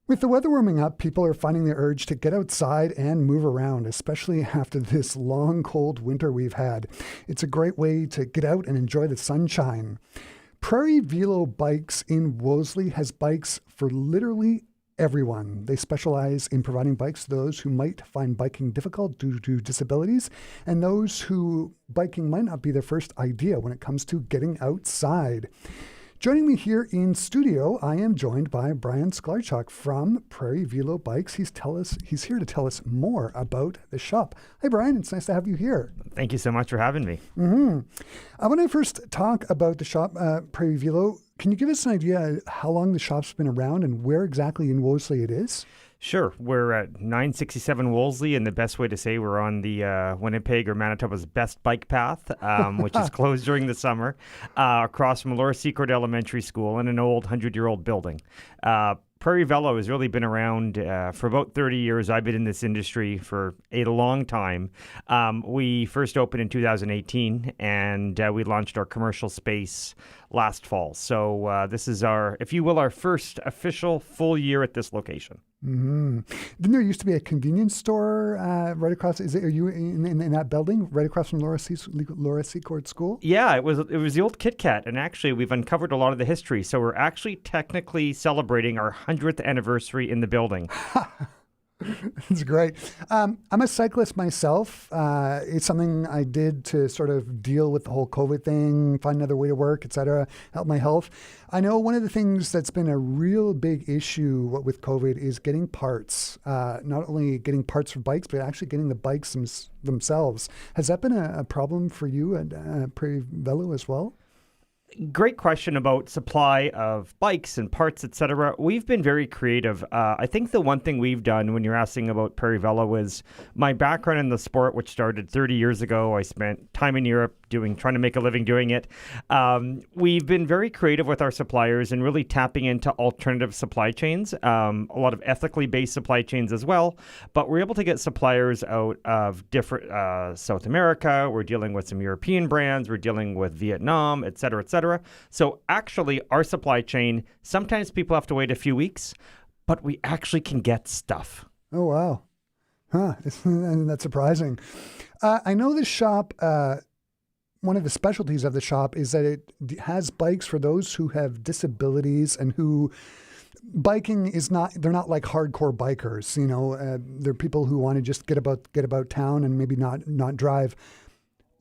With the weather warming up, people are finding the urge to get outside and move around, especially after this long, cold winter we've had. It's a great way to get out and enjoy the sunshine. Prairie Velo Bikes in Wolseley has bikes for literally everyone. They specialize in providing bikes to those who might find biking difficult due to disabilities and those who biking might not be their first idea when it comes to getting outside. Joining me here in studio, I am joined by Brian Szklarczuk from Prairie Velo Bikes. He's here to tell us more about the shop. Hi, Brian. It's nice to have you here. Thank you so much for having me. I want to first talk about the shop, Prairie Velo. Can you give us an idea how long the shop's been around and where exactly in Wolseley it is? Sure. We're at 967 Wolseley, and the best way to say we're on the Winnipeg or Manitoba's best bike path, which is closed during the summer, across from Laura Secord Elementary School in an old 100-year-old building. Prairie Velo has really been around for about 30 years. I've been in this industry for a long time. We first opened in 2018, and we launched our commercial space last fall. So this is our, if you will, our first official full year at this location. Didn't there used to be a convenience store right across? Are you in that building right across from Laura Secord School? Yeah, it was the old Kit Kat, and actually we've uncovered a lot of the history. So we're actually technically celebrating our 100th anniversary in the building. That's great. I'm a cyclist myself. It's something I did to sort of deal with the whole COVID thing, find another way to work, etc., help my health. I know one of the things that's been a real big issue with COVID is getting parts, not only getting parts for bikes, but actually getting the bikes themselves. Has that been a problem for you at Prairie Velo as well? Great question about supply of bikes and parts, etc. We've been very creative. I think the one thing we've done when you're asking about Prairie Velo is my background in the sport, which started 30 years ago. I spent time in Europe trying to make a living doing it. We've been very creative with our suppliers and really tapping into alternative supply chains, a lot of ethically based supply chains as well. But we're able to get suppliers out of different South America. We're dealing with some European brands. We're dealing with Vietnam, et cetera, et cetera. So actually, our supply chain, sometimes people have to wait a few weeks, but we actually can get stuff. Oh, wow. That's surprising. I know the shop, one of the specialties of the shop is that it has bikes for those who have disabilities and who biking is not, they're not like hardcore bikers. You know, they're people who want to just get about town and maybe not drive.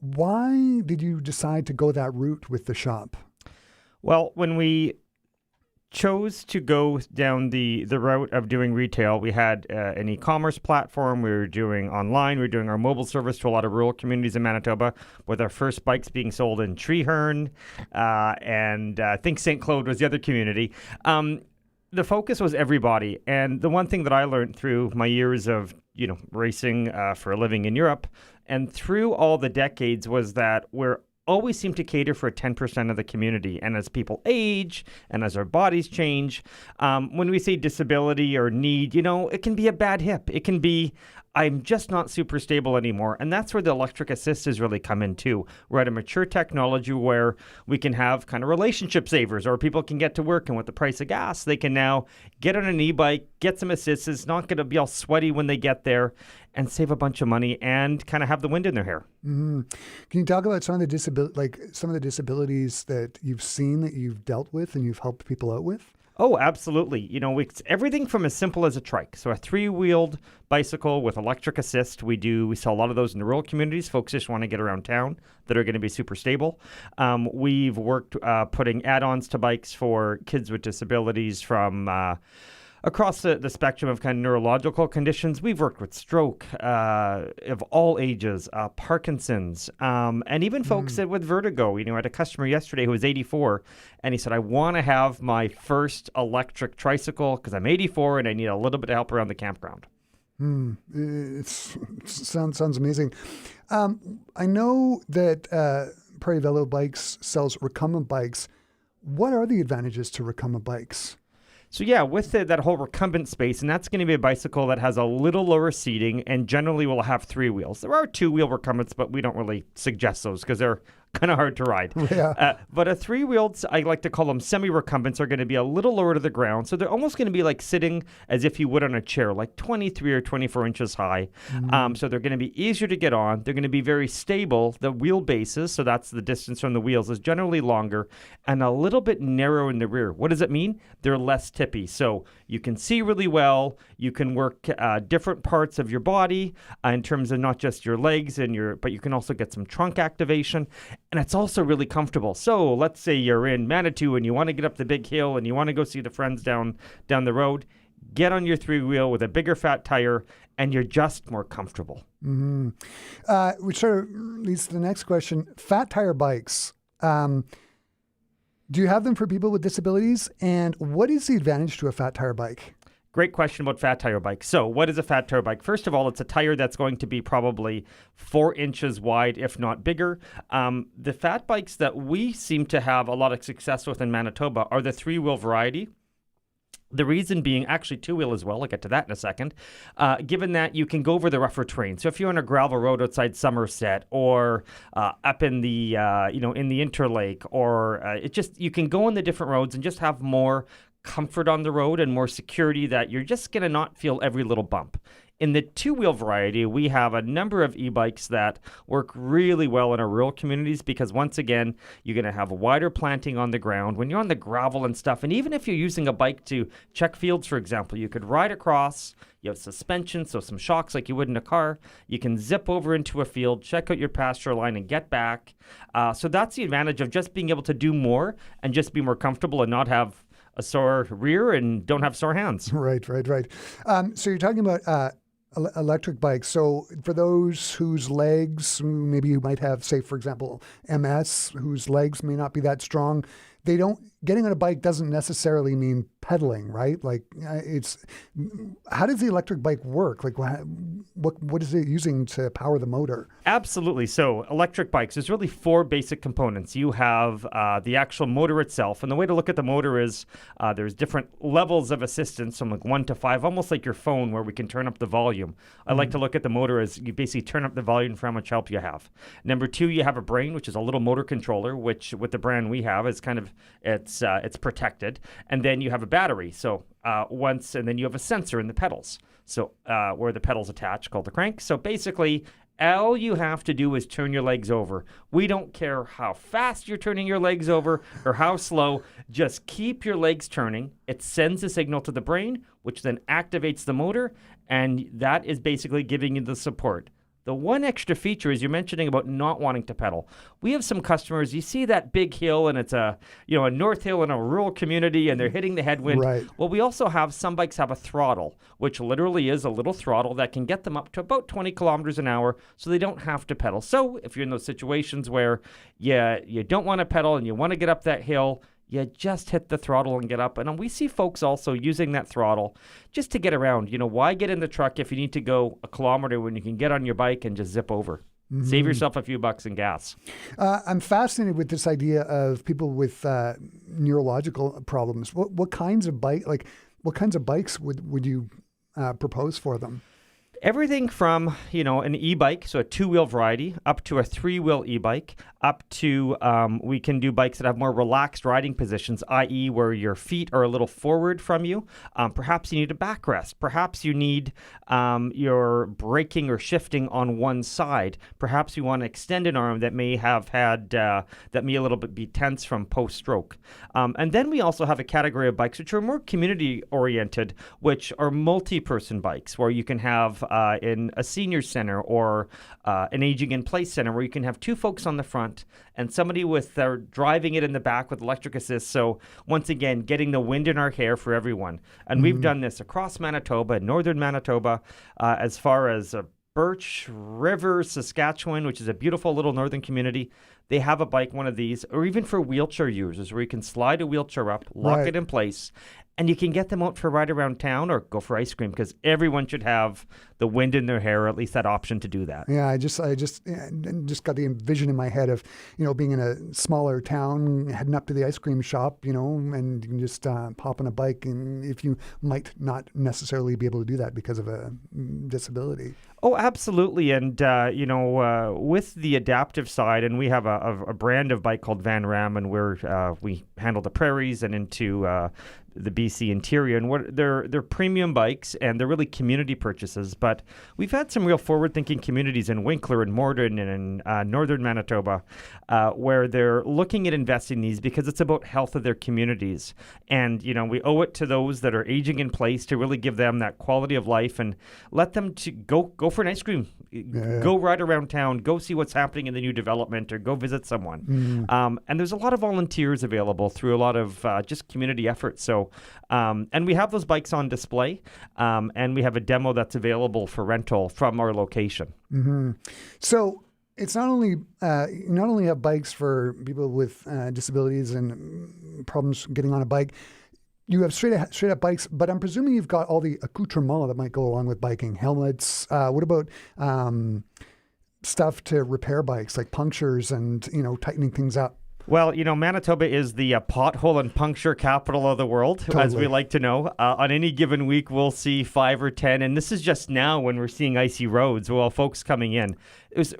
Why did you decide to go that route with the shop? Well, when we chose to go down the route of doing retail, we had an e-commerce platform. We were doing online. We were doing our mobile service to a lot of rural communities in Manitoba, with our first bikes being sold in Treeherne, and I think St. Claude was the other community. The focus was everybody. And the one thing that I learned through my years of, racing for a living in Europe and through all the decades was that we're always seem to cater for 10% of the community. And as people age and as our bodies change, when we say disability or need, it can be a bad hip. It can be, I'm just not super stable anymore. And that's where the electric assist has really come in too. We're at a mature technology where we can have kind of relationship savers, or people can get to work, and with the price of gas, they can now get on an e-bike, get some assist. It's not going to be all sweaty when they get there, and save a bunch of money and kind of have the wind in their hair. Mm-hmm. Can you talk about some of the disabilities that you've seen, that you've dealt with and you've helped people out with? Oh, absolutely. It's everything from as simple as a trike. So a 3-wheeled bicycle with electric assist. We sell a lot of those in the rural communities. Folks just want to get around town that are going to be super stable. We've worked putting add-ons to bikes for kids with disabilities from across the spectrum of kind of neurological conditions. We've worked with stroke of all ages, Parkinson's, and even folks with vertigo. I had a customer yesterday who was 84, and he said, I want to have my first electric tricycle because I'm 84 and I need a little bit of help around the campground. It sounds amazing. I know that Prairie Velo Bikes sells recumbent bikes. What are the advantages to recumbent bikes? So yeah, with that whole recumbent space, and that's going to be a bicycle that has a little lower seating and generally will have 3 wheels. There are 2-wheel recumbents, but we don't really suggest those because they're kind of hard to ride. Yeah. But a three-wheeled, I like to call them semi-recumbents, are going to be a little lower to the ground. So they're almost going to be like sitting as if you would on a chair, like 23 or 24 inches high. So they're going to be easier to get on. They're going to be very stable. The wheelbases, so that's the distance from the wheels, is generally longer and a little bit narrow in the rear. What does it mean? They're less tippy. So you can see really well. You can work different parts of your body in terms of not just your legs but you can also get some trunk activation. And it's also really comfortable. So let's say you're in Manitou and you want to get up the big hill and you want to go see the friends down the road. Get on your three-wheel with a bigger fat tire and you're just more comfortable. Which sort of leads to the next question. Fat tire bikes. Do you have them for people with disabilities? And what is the advantage to a fat tire bike? Great question about fat tire bikes. So what is a fat tire bike? First of all, it's a tire that's going to be probably 4 inches wide, if not bigger. The fat bikes that we seem to have a lot of success with in Manitoba are the three-wheel variety. The reason being, actually two-wheel as well, I'll get to that in a second, given that you can go over the rougher terrain. So if you're on a gravel road outside Somerset or up in the, in the Interlake, or you can go on the different roads and just have more comfort on the road and more security that you're just going to not feel every little bump. In the two-wheel variety, we have a number of e-bikes that work really well in our rural communities because, once again, you're going to have wider planting on the ground. When you're on the gravel and stuff, and even if you're using a bike to check fields, for example, you could ride across. You have suspension, so some shocks like you would in a car. You can zip over into a field, check out your pasture line, and get back. So that's the advantage of just being able to do more and just be more comfortable and not have a sore rear and don't have sore hands. Right. So you're talking about electric bikes. So for those whose legs, maybe you might have, say, for example, MS, whose legs may not be that strong, getting on a bike doesn't necessarily mean pedaling, right? Like how does the electric bike work? Like what is it using to power the motor? Absolutely. So electric bikes, there's really 4 basic components. You have the actual motor itself. And the way to look at the motor is there's different levels of assistance from like 1 to 5, almost like your phone where we can turn up the volume. I like to look at the motor as you basically turn up the volume for how much help you have. Number 2, you have a brain, which is a little motor controller, which with the brand we have is kind of, it's protected. And then you have a battery. So and then you have a sensor in the pedals. So where the pedals attach, called the crank. So basically, all you have to do is turn your legs over. We don't care how fast you're turning your legs over or how slow. Just keep your legs turning. It sends a signal to the brain, which then activates the motor, and that is basically giving you the support. The one extra feature is you're mentioning about not wanting to pedal. We have some customers, you see that big hill and it's a north hill in a rural community and they're hitting the headwind. Right. Well, we also have, some bikes have a throttle, which literally is a little throttle that can get them up to about 20 kilometers an hour so they don't have to pedal. So if you're in those situations where you don't want to pedal and you want to get up that hill, you just hit the throttle and get up. And we see folks also using that throttle just to get around. Why get in the truck if you need to go a kilometer when you can get on your bike and just zip over? Save yourself a few bucks in gas. I'm fascinated with this idea of people with neurological problems. What kinds of bikes would you propose for them? Everything from, an e-bike, so a two-wheel variety, up to a three-wheel e-bike, up to we can do bikes that have more relaxed riding positions, i.e. where your feet are a little forward from you. Perhaps you need a backrest. Perhaps you need your braking or shifting on one side. Perhaps you want an extended arm that may have had, that may a little bit be tense from post-stroke. And then we also have a category of bikes which are more community-oriented, which are multi-person bikes, where you can have in a senior center or an aging in place center where you can have 2 folks on the front and somebody with driving it in the back with electric assist. So once again, getting the wind in our hair for everyone. And we've done this across Manitoba, northern Manitoba, as far as Birch River, Saskatchewan, which is a beautiful little northern community. They have a bike, one of these, or even for wheelchair users, where you can slide a wheelchair up, lock it in place, and you can get them out for a ride around town or go for ice cream, because everyone should have the wind in their hair, or at least that option to do that. Yeah, I just got the vision in my head of, being in a smaller town, heading up to the ice cream shop, and you can just pop on a bike, and if you might not necessarily be able to do that because of a disability. Oh, absolutely. And, with the adaptive side, and we have a brand of bike called Van Ram, and we handle the prairies and into the BC interior, and they're premium bikes, and they're really community purchases. But we've had some real forward-thinking communities in Winkler and Morden and in northern Manitoba, where they're looking at investing in these because it's about health of their communities. And we owe it to those that are aging in place to really give them that quality of life and let them to go for an ice cream, go ride around town, go see what's happening in the new development, or go visit someone. And there's a lot of volunteers available through a lot of just community efforts. So. And we have those bikes on display, and we have a demo that's available for rental from our location. Mm-hmm. So it's not only have bikes for people with disabilities and problems getting on a bike. You have straight up bikes, but I'm presuming you've got all the accoutrements that might go along with biking. Helmets. What about stuff to repair bikes, like punctures and tightening things up? Well, Manitoba is the pothole and puncture capital of the world, as we like to know. On any given week, we'll see 5 or 10, and this is just now when we're seeing icy roads, well, folks coming in.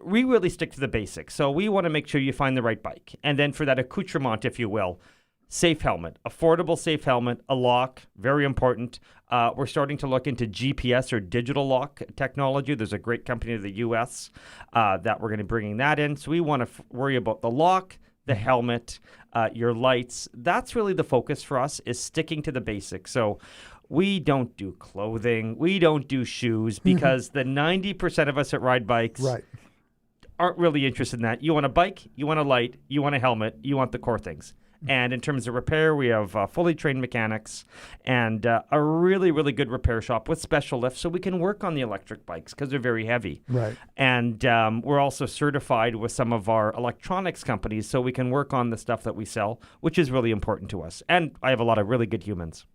We really stick to the basics. So we want to make sure you find the right bike. And then for that accoutrement, if you will, safe helmet, affordable safe helmet, a lock, very important. We're starting to look into GPS or digital lock technology. There's a great company in the U.S. That we're going to be bringing that in. So we want to worry about the lock, the helmet, your lights. That's really the focus for us, is sticking to the basics. So we don't do clothing. We don't do shoes, because the 90% of us that ride bikes aren't really interested in that. You want a bike, you want a light, you want a helmet, you want the core things. And in terms of repair, we have fully trained mechanics and a really, really good repair shop with special lifts, so we can work on the electric bikes because they're very heavy. Right. And we're also certified with some of our electronics companies, so we can work on the stuff that we sell, which is really important to us. And I have a lot of really good humans.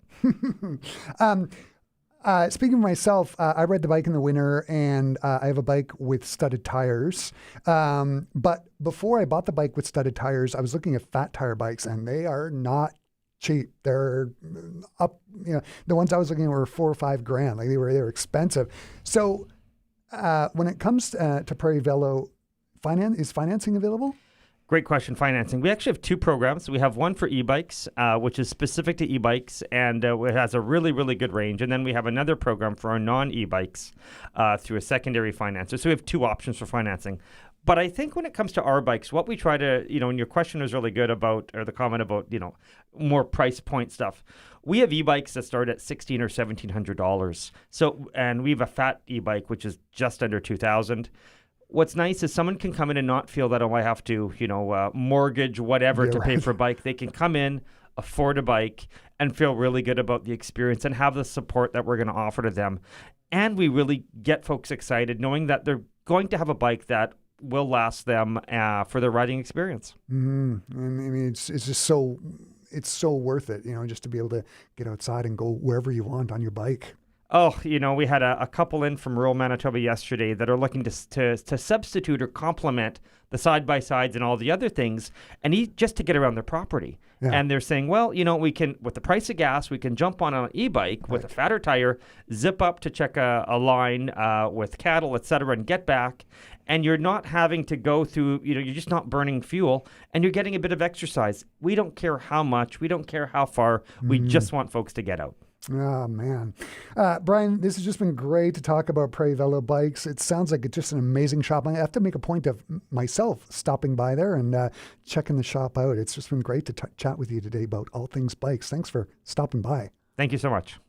Speaking of myself, I ride the bike in the winter, and I have a bike with studded tires. But before I bought the bike with studded tires, I was looking at fat tire bikes, and they are not cheap. They're up, the ones I was looking at were $4 or $5 grand. Like they were expensive. So when it comes to Prairie Velo, is financing available? Great question, financing. We actually have 2 programs. We have one for e-bikes, which is specific to e-bikes, and it has a really, really good range. And then we have another program for our non-e-bikes through a secondary financer. So we have 2 options for financing. But I think when it comes to our bikes, what we try to, and your question was really good about, or the comment about, more price point stuff. We have e-bikes that start at $1,600 or $1,700. So, and we have a fat e-bike, which is just under $2,000. What's nice is someone can come in and not feel that, I have to, mortgage whatever to pay for a bike. They can come in, afford a bike, and feel really good about the experience and have the support that we're going to offer to them. And we really get folks excited knowing that they're going to have a bike that will last them for their riding experience. Mm-hmm. And I mean, it's just so worth it, just to be able to get outside and go wherever you want on your bike. Oh, we had a couple in from rural Manitoba yesterday that are looking to substitute or complement the side-by-sides and all the other things, and just to get around their property. Yeah. And they're saying, well, we can, with the price of gas, we can jump on an e-bike with a fatter tire, zip up to check a line with cattle, et cetera, and get back. And you're not having to go through, you're just not burning fuel, and you're getting a bit of exercise. We don't care how much. We don't care how far. We just want folks to get out. Oh, man. Brian, this has just been great to talk about Prairie Velo Bikes. It sounds like it's just an amazing shop. I have to make a point of myself stopping by there and checking the shop out. It's just been great to chat with you today about all things bikes. Thanks for stopping by. Thank you so much.